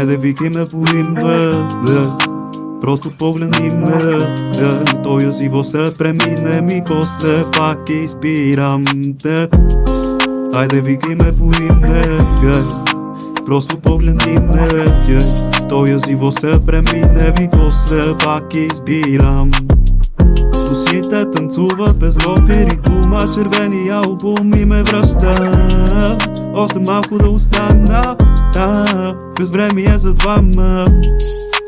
Айде викай ме по име, просто погледни ме, тоя живот се премине ми, после пак избирам те. Айде викай ме по име, просто погледни ме, тоя живот се премине ми, после пак избирам. Душите танцуват без опери, дума, червения албум и ме връща. Още малко да остана, без време е за двама.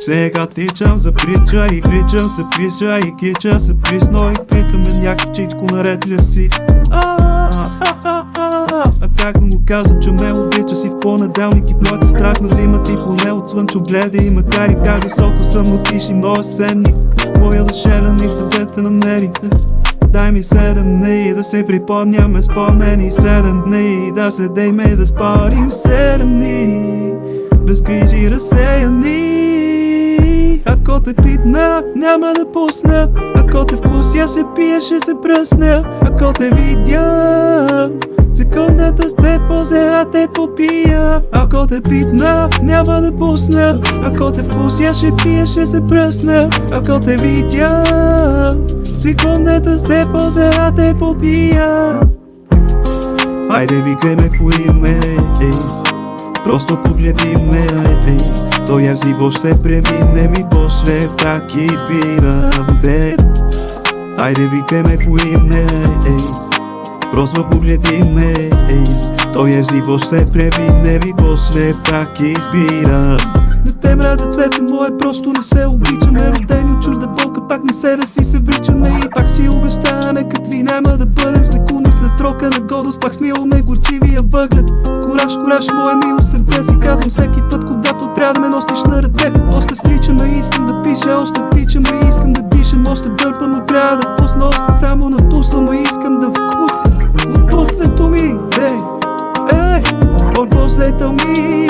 Сега тичам за притча и кричам се пиша и кича се присно и питаме някак чичко наред ли си. А как да му кажа, че ме обича си в понеделник и в моята страшна зима ти поне от слънчогледа и макар и как високо съм, но ти си моя сенник. Моя душелен и в тебе те намериха. Дай ми 7 дни да се припомняме спомени, 7 дни да седейме и да спорим, 7 дни без грижи разсеяни. Ако те питна, няма да пусна. Ако те вкуся, ще пия, ще се пръсна. Ако те видя, секундата с теб по озера те попия. Ако те питна, няма да пусна. Ако те вкуся, ще пия, ще се пръсна. Ако те видя, секундата с теб по озера те попия. Айде викай ме по име, просто погледни ме, тоя живот ще премине ми, после пак избирам те. Айде викай ме по име, просто погледни ме, тоя живот ще премине ми, после пак избирам. Не те мразя цвете мое, просто не се обичаме. Родени от чужда болка, пак не себе си се вричаме. И пак ще обещаваме, какви няма да бъдем. Секунди след срока на годност, пак смиваме горчивия въглед. Кораж, кораж, мое мило сърце, си казвам всеки път, когато трябва да ме носиш на ръце. Още стричаме, искам да пиша, още тичаме, искам да дишам, още дърпам, но трябва да пусна, още само натусвам, а искам да вкуся от послето ми, от послето ми.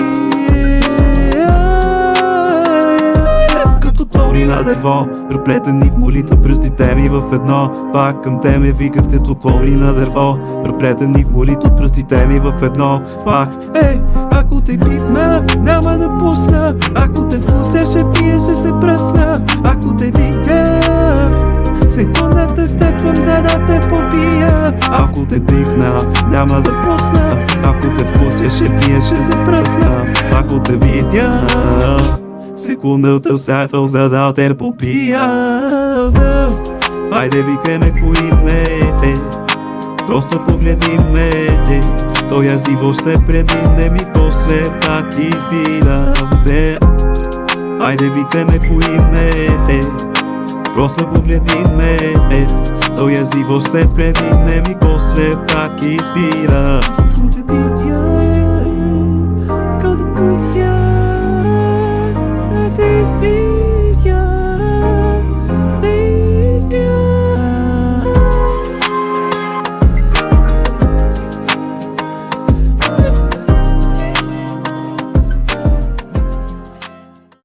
Тори на дърво, преплетени в молитва, пръстите ми в едно. Пак към те ме викате тополи на дърво, преплетени в молитва, пръстите ми в едно. Пак, ако те пипна, няма да пусна. Ако те вкуся, ще пия, ще се пръсна. Ако те видя, секундата стъпвам, за да те попия. Ако те пипна, няма да пусна. Ако те вкуся, ще пия, ще се пръсна. Ако те видя, секундата усетвал, за да те попия. Айде викай ме по име, просто погледни ме, тоя живот ще премине ми, после пак избирам те. Айде викай ме по име, просто погледни ме, тоя живот ще премине ми, после пак избирам.